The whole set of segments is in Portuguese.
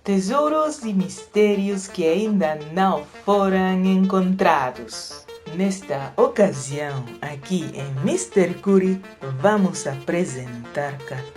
Tesouros e mistérios que ainda não foram encontrados. Nesta ocasião, aqui em Mr. Curi, vamos apresentar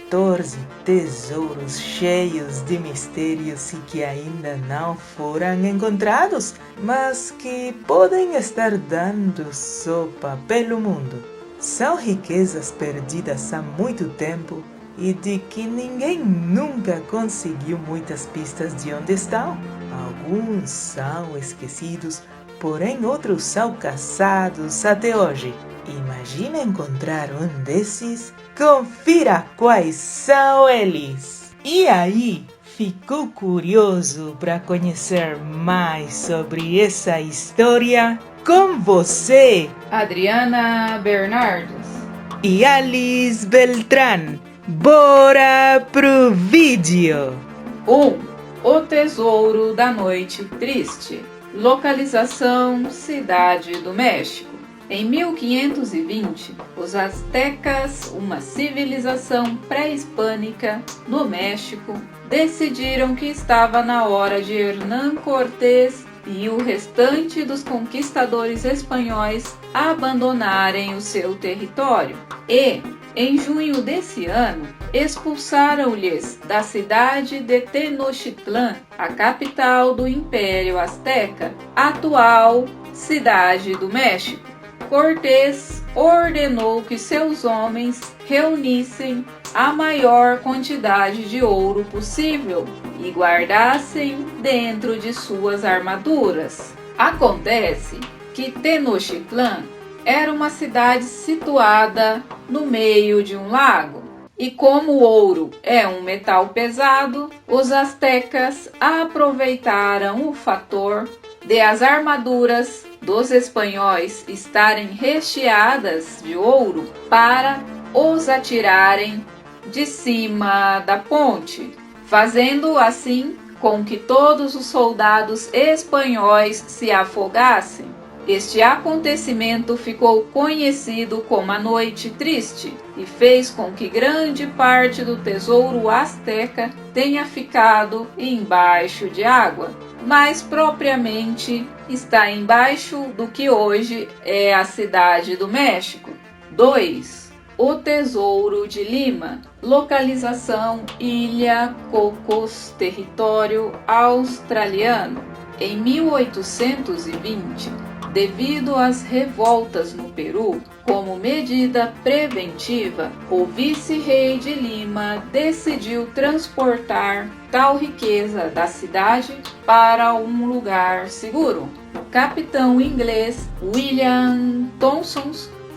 14 tesouros cheios de mistérios e que ainda não foram encontrados, mas que podem estar dando sopa pelo mundo. São riquezas perdidas há muito tempo e de que ninguém nunca conseguiu muitas pistas de onde estão. Alguns são esquecidos, porém outros são caçados até hoje. Imagina encontrar um desses? Confira quais são eles! E aí, ficou curioso para conhecer mais sobre essa história? Com você, Adriana Bernardes e Alice Beltrán. Bora pro vídeo! 1. O Tesouro da Noite Triste. Localização: Cidade do México. Em 1520, os aztecas, uma civilização pré-hispânica no México, decidiram que estava na hora de Hernán Cortés e o restante dos conquistadores espanhóis abandonarem o seu território e, em junho desse ano, expulsaram-lhes da cidade de Tenochtitlán, a capital do Império Azteca, atual Cidade do México. Cortés ordenou que seus homens reunissem a maior quantidade de ouro possível e guardassem dentro de suas armaduras. Acontece que Tenochtitlán era uma cidade situada no meio de um lago, e como o ouro é um metal pesado, os aztecas aproveitaram o fator de as armaduras dos espanhóis estarem recheadas de ouro para os atirarem de cima da ponte, fazendo assim com que todos os soldados espanhóis se afogassem. Este acontecimento ficou conhecido como a Noite Triste e fez com que grande parte do tesouro azteca tenha ficado embaixo de água, mais propriamente está embaixo do que hoje é a Cidade do México. 2. O Tesouro de Lima. Localização: Ilha Cocos, território australiano. Em 1820, devido às revoltas no Peru, como medida preventiva, o vice-rei de Lima decidiu transportar tal riqueza da cidade para um lugar seguro. O capitão inglês William Thomson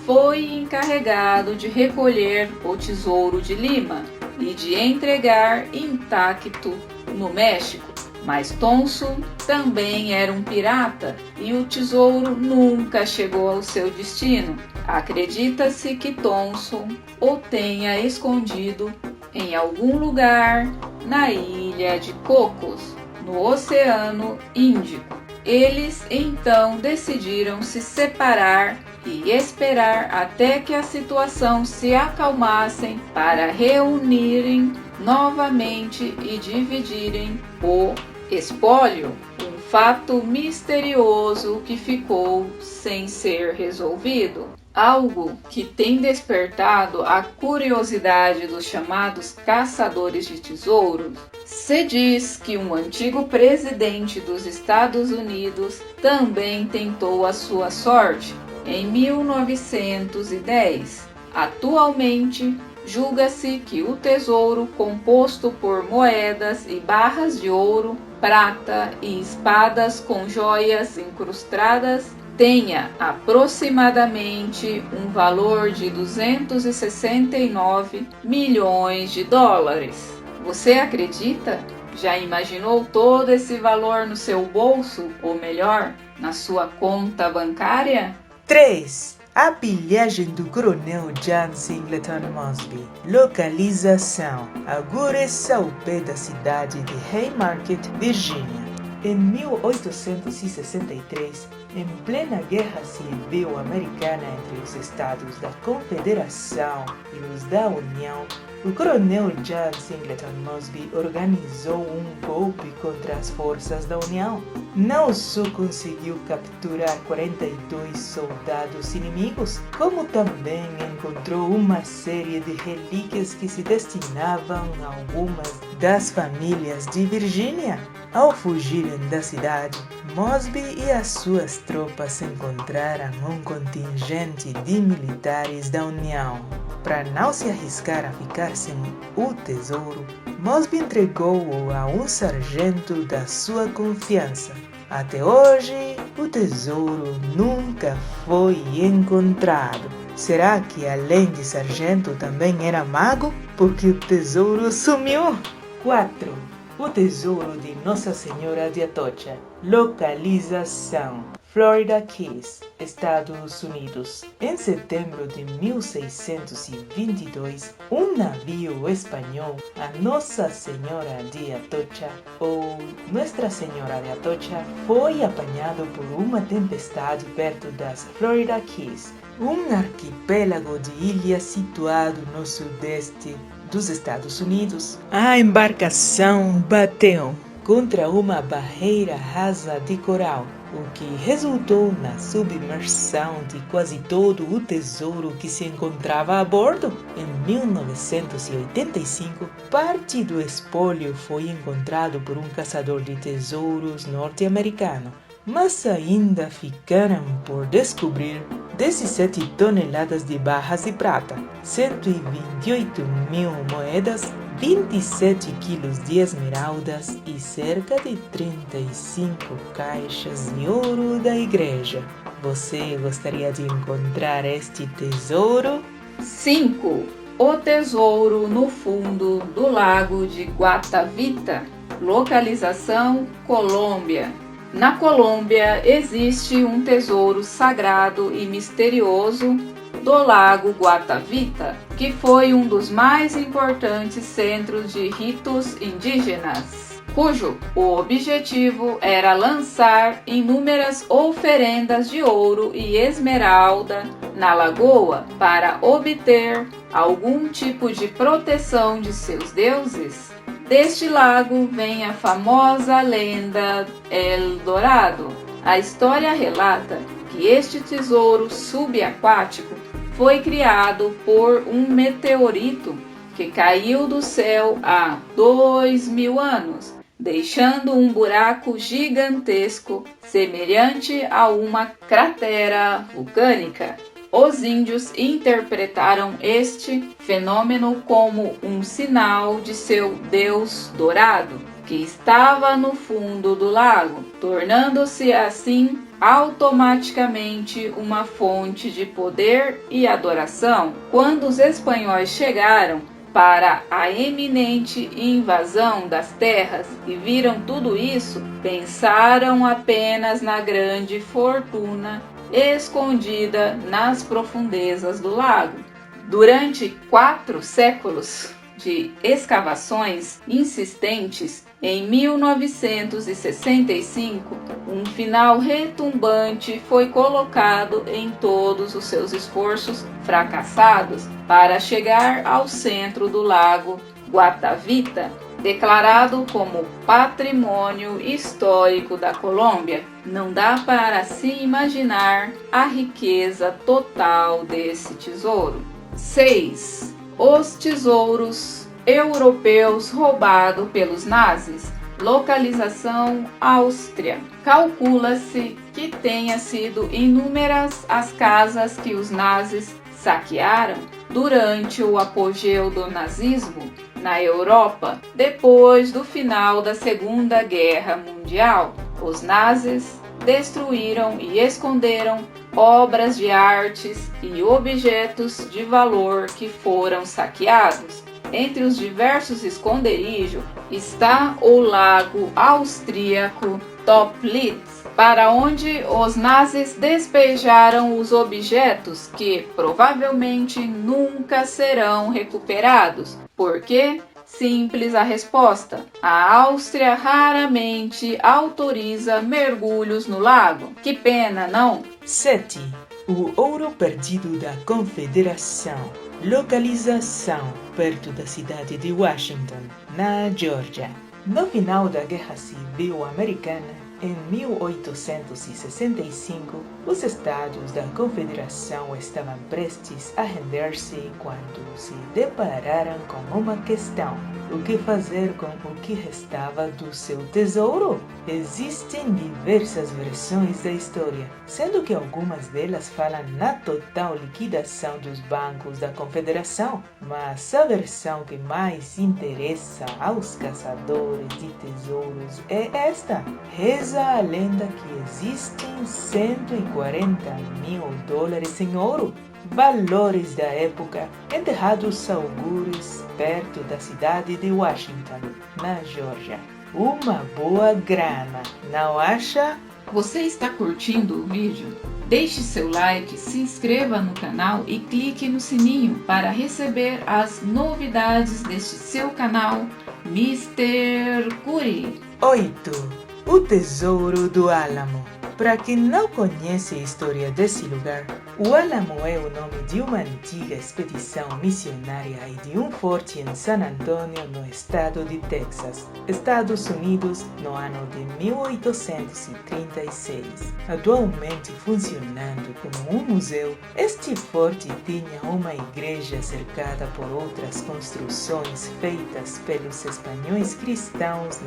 foi encarregado de recolher o tesouro de Lima e de entregar intacto no México. Mas Thomson também era um pirata e o tesouro nunca chegou ao seu destino. Acredita-se que Thomson o tenha escondido em algum lugar na ilha de Cocos, no Oceano Índico. Eles então decidiram se separar e esperar até que a situação se acalmasse para reunirem novamente e dividirem o espólio, um fato misterioso que ficou sem ser resolvido. Algo que tem despertado a curiosidade dos chamados caçadores de tesouros. Se diz que um antigo presidente dos Estados Unidos também tentou a sua sorte em 1910. Atualmente, julga-se que o tesouro, composto por moedas e barras de ouro, prata e espadas com joias incrustadas, tenha aproximadamente um valor de 269 milhões de dólares. Você acredita? Já imaginou todo esse valor no seu bolso, ou melhor, na sua conta bancária? 3. A pilhagem do coronel John Singleton Mosby. Localização: Augures, ao pé da cidade de Haymarket, Virgínia. Em 1863, em plena Guerra Civil Americana entre os Estados da Confederação e os da União, o coronel John Singleton Mosby organizou um golpe contra as forças da União. Não só conseguiu capturar 42 soldados inimigos, como também encontrou uma série de relíquias que se destinavam a algumas das famílias de Virgínia. Ao fugirem da cidade, Mosby e as suas tropas encontraram um contingente de militares da União. Para não se arriscar a ficar sem o tesouro, Mosby entregou-o a um sargento da sua confiança. Até hoje, o tesouro nunca foi encontrado. Será que além de sargento também era mago? Porque o tesouro sumiu. 4. O tesouro de Nossa Senhora de Atocha. Localização: Florida Keys, Estados Unidos. Em setembro de 1622, um navio espanhol, a Nossa Senhora de Atocha, ou Nuestra Senhora de Atocha, foi apanhado por uma tempestade perto das Florida Keys, um arquipélago de ilhas situado no sudeste dos Estados Unidos. A embarcação bateu contra uma barreira rasa de coral, o que resultou na submersão de quase todo o tesouro que se encontrava a bordo. Em 1985, parte do espólio foi encontrado por um caçador de tesouros norte-americano, mas ainda ficaram por descobrir 17 toneladas de barras de prata, 128 mil moedas, 27 quilos de esmeraldas e cerca de 35 caixas de ouro da igreja. Você gostaria de encontrar este tesouro? 5. O tesouro no fundo do lago de Guatavita. Localização: Colômbia. Na Colômbia existe um tesouro sagrado e misterioso do lago Guatavita, que foi um dos mais importantes centros de ritos indígenas, cujo o objetivo era lançar inúmeras oferendas de ouro e esmeralda na lagoa para obter algum tipo de proteção de seus deuses. Deste lago vem a famosa lenda El Dorado. A história relata que este tesouro subaquático foi criado por um meteorito que caiu do céu há 2.000 anos, deixando um buraco gigantesco semelhante a uma cratera vulcânica. Os índios interpretaram este fenômeno como um sinal de seu deus dourado, que estava no fundo do lago, tornando-se assim automaticamente uma fonte de poder e adoração. Quando os espanhóis chegaram para a eminente invasão das terras e viram tudo isso, pensaram apenas na grande fortuna escondida nas profundezas do lago. Durante 4 séculos de escavações insistentes, em 1965, um final retumbante foi colocado em todos os seus esforços fracassados para chegar ao centro do lago Guatavita, declarado como Patrimônio Histórico da Colômbia. Não dá para se imaginar a riqueza total desse tesouro. 6. Os tesouros europeus roubados pelos nazis. Localização: Áustria. Calcula-se que tenha sido inúmeras as casas que os nazis saquearam durante o apogeu do nazismo na Europa. Depois do final da Segunda Guerra Mundial, os nazis destruíram e esconderam obras de artes e objetos de valor que foram saqueados. Entre os diversos esconderijos está o lago austríaco Toplitz, para onde os nazis despejaram os objetos que provavelmente nunca serão recuperados, porque Simples a resposta. A Áustria raramente autoriza mergulhos no lago. Que pena, não? 7. O ouro perdido da Confederação. Localização perto da cidade de Washington, na Geórgia. No final da Guerra Civil Americana, em 1865, os estados da Confederação estavam prestes a render-se quando se depararam com uma questão: o que fazer com o que restava do seu tesouro? Existem diversas versões da história, sendo que algumas delas falam na total liquidação dos bancos da Confederação, mas a versão que mais interessa aos caçadores de tesouros é esta. Reza a lenda que existem $140.000 em ouro, valores da época, enterrados algures perto da cidade de Washington, na Geórgia. Uma boa grana, não acha? Você está curtindo o vídeo? Deixe seu like, se inscreva no canal e clique no sininho para receber as novidades deste seu canal, Mr. Curi. 8. O Tesouro do Álamo. Para quem não conhece a história desse lugar, o Álamo é o nome de uma antiga expedição missionária e de um forte em San Antonio, no estado de Texas, Estados Unidos, no ano de 1836. Atualmente funcionando como um museu, este forte tinha uma igreja cercada por outras construções feitas pelos espanhóis cristãos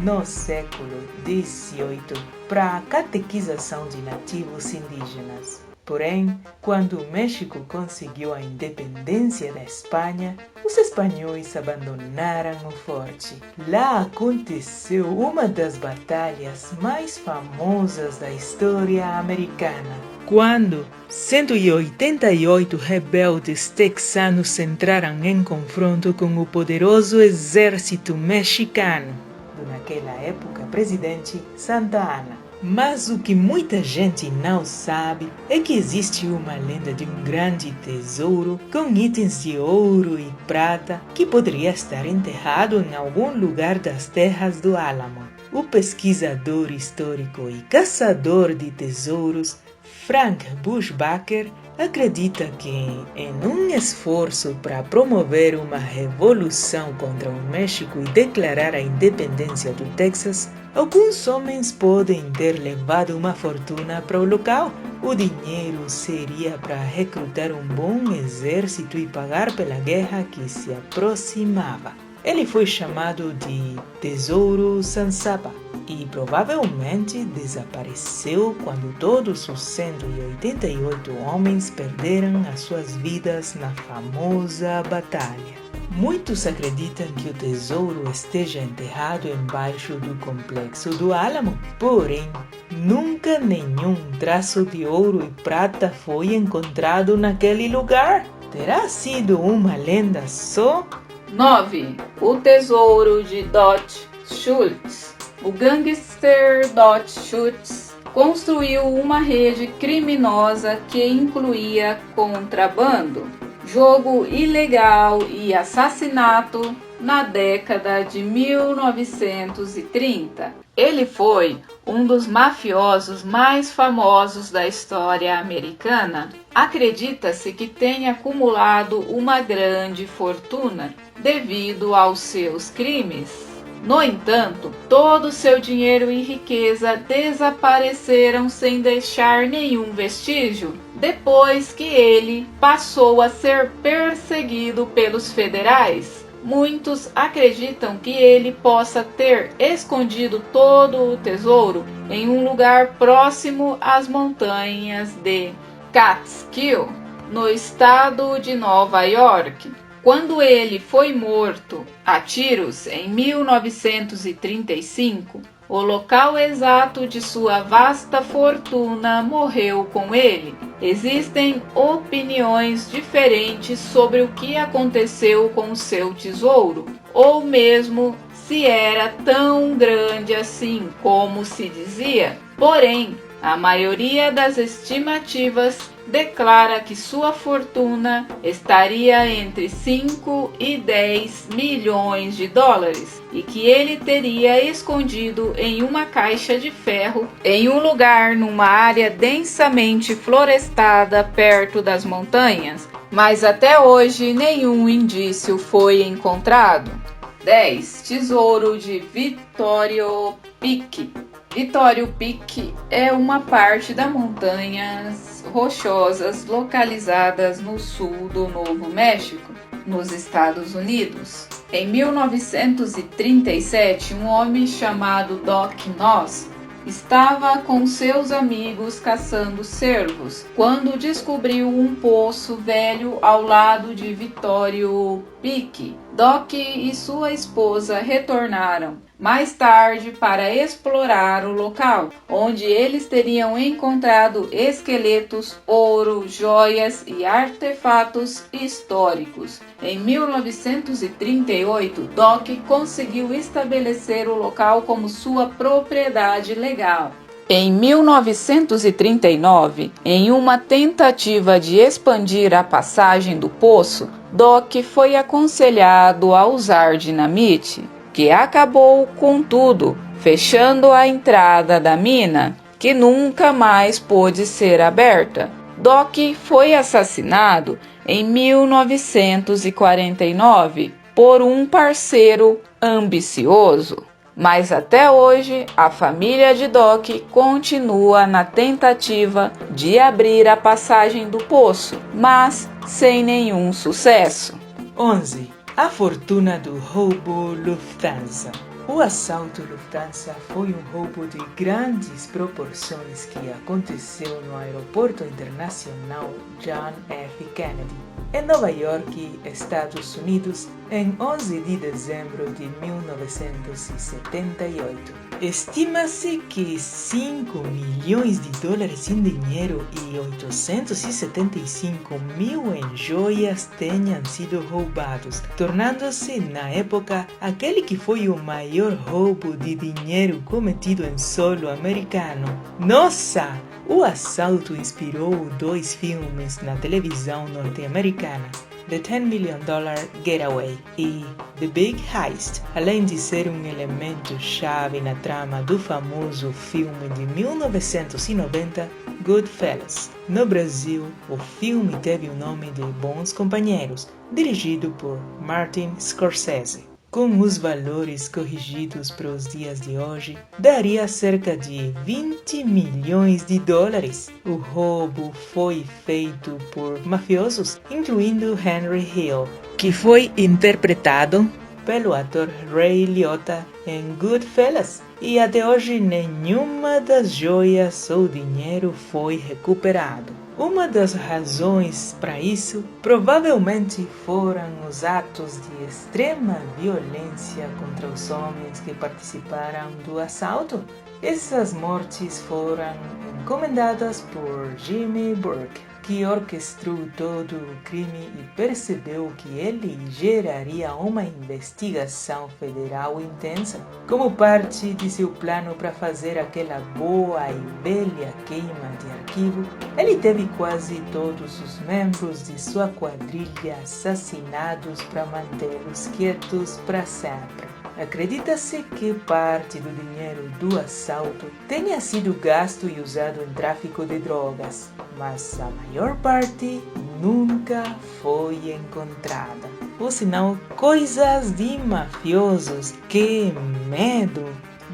no século XVIII para a catequização de nativos indígenas. Porém, quando o México conseguiu a independência da Espanha, os espanhóis abandonaram o forte. Lá aconteceu uma das batalhas mais famosas da história americana, quando 188 rebeldes texanos entraram em confronto com o poderoso exército mexicano, do naquela época presidente Santa Anna. Mas o que muita gente não sabe é que existe uma lenda de um grande tesouro com itens de ouro e prata que poderia estar enterrado em algum lugar das terras do Álamo. O pesquisador histórico e caçador de tesouros Frank Bushbacher acredita que, em um esforço para promover uma revolução contra o México e declarar a independência do Texas, alguns homens podem ter levado uma fortuna para o local. O dinheiro seria para recrutar um bom exército e pagar pela guerra que se aproximava. Ele foi chamado de Tesouro San Saba e provavelmente desapareceu quando todos os 188 homens perderam as suas vidas na famosa batalha. Muitos acreditam que o tesouro esteja enterrado embaixo do complexo do Álamo, porém, nunca nenhum traço de ouro e prata foi encontrado naquele lugar. Terá sido uma lenda só? 9. O Tesouro de Dutch Schultz. O gangster Dutch Schultz construiu uma rede criminosa que incluía contrabando, jogo ilegal e assassinato na década de 1930. Ele foi um dos mafiosos mais famosos da história americana. Acredita-se que tenha acumulado uma grande fortuna devido aos seus crimes. No entanto, todo seu dinheiro e riqueza desapareceram sem deixar nenhum vestígio, depois que ele passou a ser perseguido pelos federais. Muitos acreditam que ele possa ter escondido todo o tesouro em um lugar próximo às montanhas de Catskill, no estado de Nova York. Quando ele foi morto a tiros em 1935, o local exato de sua vasta fortuna morreu com ele. Existem opiniões diferentes sobre o que aconteceu com seu tesouro, ou mesmo se era tão grande assim como se dizia. Porém, A maioria das estimativas declara que sua fortuna estaria entre 5 e 10 milhões de dólares e que ele teria escondido em uma caixa de ferro em um lugar numa área densamente florestada perto das montanhas, mas até hoje nenhum indício foi encontrado. 10. Tesouro de Vittorio Peak. Vittorio Peak é uma parte das montanhas rochosas localizadas no sul do Novo México, nos Estados Unidos. Em 1937, um homem chamado Doc Noss estava com seus amigos caçando cervos quando descobriu um poço velho ao lado de Vittorio Peak. Doc e sua esposa retornaram mais tarde para explorar o local, onde eles teriam encontrado esqueletos, ouro, joias e artefatos históricos. Em 1938, Doc conseguiu estabelecer o local como sua propriedade legal. Em 1939, em uma tentativa de expandir a passagem do poço, Doc foi aconselhado a usar dinamite, que acabou, contudo, fechando a entrada da mina, que nunca mais pôde ser aberta. Doc foi assassinado em 1949 por um parceiro ambicioso. Mas até hoje, a família de Doc continua na tentativa de abrir a passagem do poço, mas sem nenhum sucesso. 11. A fortuna do roubo Lufthansa. O assalto Lufthansa foi um roubo de grandes proporções que aconteceu no Aeroporto Internacional John F. Kennedy, em Nova York, Estados Unidos, em 11 de dezembro de 1978. Estima-se que 5 milhões de dólares em dinheiro e 875 mil em joias tenham sido roubados, tornando-se, na época, aquele que foi o maior roubo de dinheiro cometido em solo americano. Nossa! O assalto inspirou 2 filmes na televisão norte-americana, The $10 Million Getaway e The Big Heist, além de ser um elemento-chave na trama do famoso filme de 1990, Goodfellas. No Brasil, o filme teve o nome de Bons Companheiros, dirigido por Martin Scorsese. Com os valores corrigidos para os dias de hoje, daria cerca de 20 milhões de dólares. O roubo foi feito por mafiosos, incluindo Henry Hill, que foi interpretado pelo ator Ray Liotta em Goodfellas, e até hoje nenhuma das joias ou dinheiro foi recuperado. Uma das razões para isso provavelmente foram os atos de extrema violência contra os homens que participaram do assalto. Essas mortes foram encomendadas por Jimmy Burke, que orquestrou todo o crime e percebeu que ele geraria uma investigação federal intensa. Como parte de seu plano para fazer aquela boa e velha queima de arquivo, ele teve quase todos os membros de sua quadrilha assassinados para mantê-los quietos para sempre. Acredita-se que parte do dinheiro do assalto tenha sido gasto e usado em tráfico de drogas, mas a maior parte nunca foi encontrada. Por sinal, coisas de mafiosos, que medo!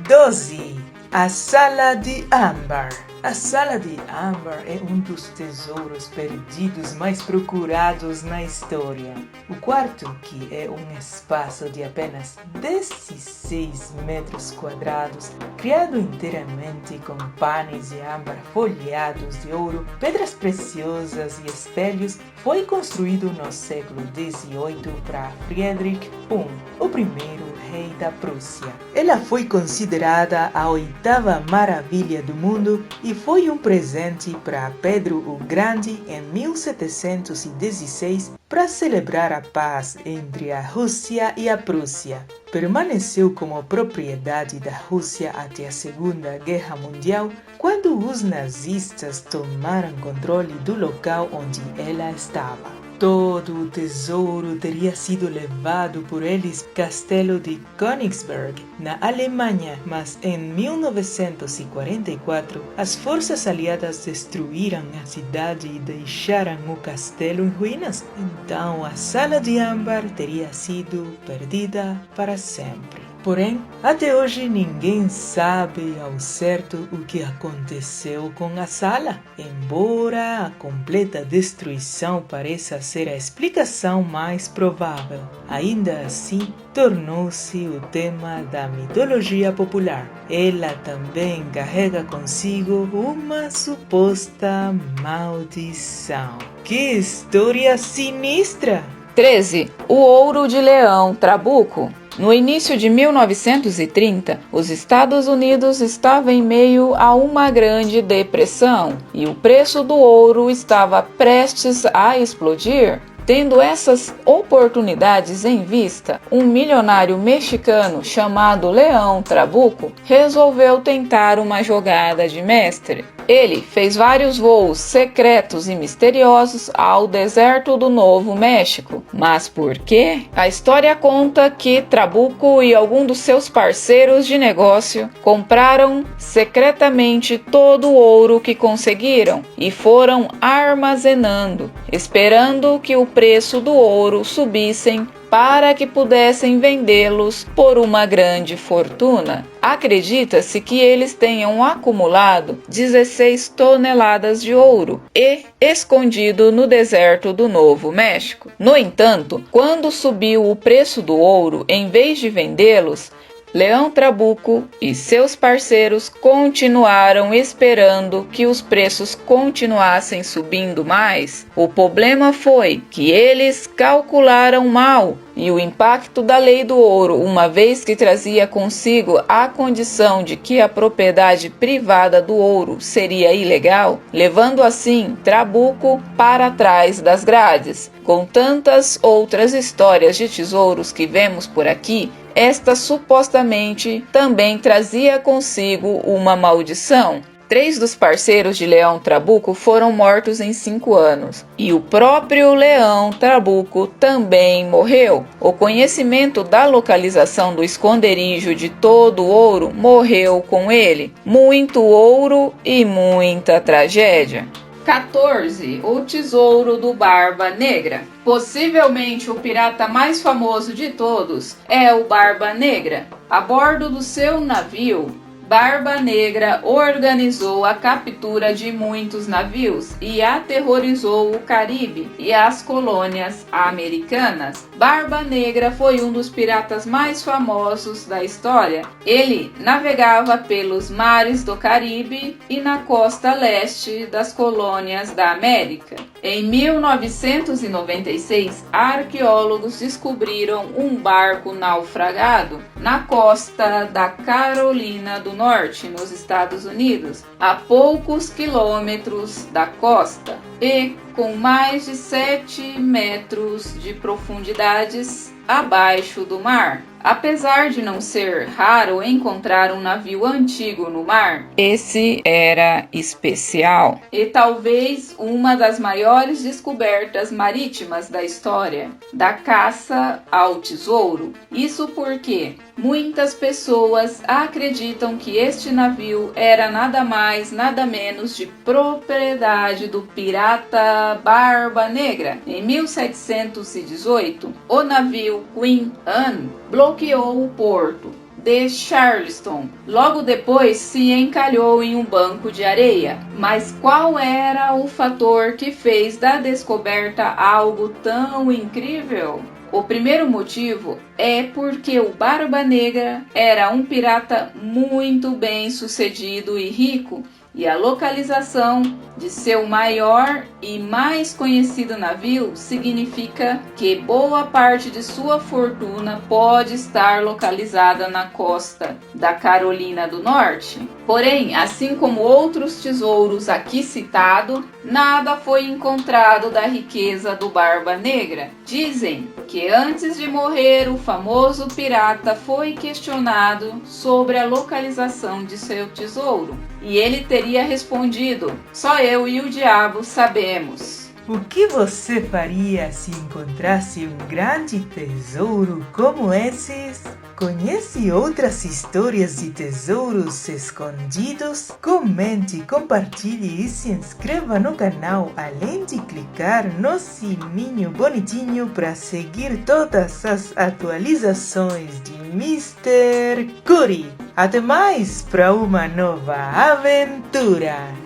12. A Sala de Âmbar. A Sala de Âmbar é um dos tesouros perdidos mais procurados na história. O quarto, que é um espaço de apenas 16 metros quadrados, criado inteiramente com panes de âmbar folheados de ouro, pedras preciosas e espelhos, foi construído no século XVIII para Friedrich I, o primeiro rei da Prússia. Ela foi considerada a 8ª maravilha do mundo e que foi um presente para Pedro o Grande em 1716 para celebrar a paz entre a Rússia e a Prússia. Permaneceu como propriedade da Rússia até a Segunda Guerra Mundial, quando os nazistas tomaram controle do local onde ela estava. Todo o tesouro teria sido levado por eles ao castelo de Königsberg, na Alemanha, mas em 1944 as forças aliadas destruíram a cidade e deixaram o castelo em ruínas. Então a sala de âmbar teria sido perdida para sempre. Porém, até hoje ninguém sabe ao certo o que aconteceu com a sala, embora a completa destruição pareça ser a explicação mais provável. Ainda assim, tornou-se o tema da mitologia popular. Ela também carrega consigo uma suposta maldição. Que história sinistra! 13. O Ouro de Leão Trabuco. No início de 1930, os Estados Unidos estavam em meio a uma grande depressão e o preço do ouro estava prestes a explodir. Tendo essas oportunidades em vista, um milionário mexicano chamado Leão Trabuco resolveu tentar uma jogada de mestre. Ele fez vários voos secretos e misteriosos ao deserto do Novo México. Mas por quê? A história conta que Trabuco e algum dos seus parceiros de negócio compraram secretamente todo o ouro que conseguiram e foram armazenando, esperando que o preço do ouro subissem para que pudessem vendê-los por uma grande fortuna. Acredita-se que eles tenham acumulado 16 toneladas de ouro e escondido no deserto do Novo México. No entanto, quando subiu o preço do ouro, em vez de vendê-los, Leão Trabuco e seus parceiros continuaram esperando que os preços continuassem subindo mais. O problema foi que eles calcularam mal e o impacto da lei do ouro, uma vez que trazia consigo a condição de que a propriedade privada do ouro seria ilegal, levando assim Trabuco para trás das grades. Com tantas outras histórias de tesouros que vemos por aqui, esta supostamente também trazia consigo uma maldição. 3 dos parceiros de Leão Trabuco foram mortos em 5 anos, e o próprio Leão Trabuco também morreu. O conhecimento da localização do esconderijo de todo o ouro morreu com ele. Muito ouro e muita tragédia. 14. O Tesouro do Barba Negra. Possivelmente o pirata mais famoso de todos é o Barba Negra. A bordo do seu navio, Barba Negra organizou a captura de muitos navios e aterrorizou o Caribe e as colônias americanas. Barba Negra foi um dos piratas mais famosos da história. Ele navegava pelos mares do Caribe e na costa leste das colônias da América. Em 1996, arqueólogos descobriram um barco naufragado na costa da Carolina do Norte, nos Estados Unidos, a poucos quilômetros da costa, e com mais de 7 metros de profundidades abaixo do mar. Apesar de não ser raro encontrar um navio antigo no mar, esse era especial e talvez uma das maiores descobertas marítimas da história, da caça ao tesouro. Isso porque muitas pessoas acreditam que este navio era nada mais, nada menos de propriedade do pirata Barba Negra. Em 1718, o navio Queen Anne bloqueou o porto de Charleston. Logo depois se encalhou em um banco de areia. Mas qual era o fator que fez da descoberta algo tão incrível? O primeiro motivo é porque o Barba Negra era um pirata muito bem sucedido e rico, e a localização de seu maior e mais conhecido navio significa que boa parte de sua fortuna pode estar localizada na costa da Carolina do Norte. Porém, assim como outros tesouros aqui citados, nada foi encontrado da riqueza do Barba Negra. Dizem que antes de morrer, o famoso pirata foi questionado sobre a localização de seu tesouro. E ele teria respondido: "Só eu e o diabo sabemos." O que você faria se encontrasse um grande tesouro como esses? Conhece outras histórias de tesouros escondidos? Comente, compartilhe e se inscreva no canal, além de clicar no sininho bonitinho para seguir todas as atualizações de Mr. Curi. Até mais para uma nova aventura!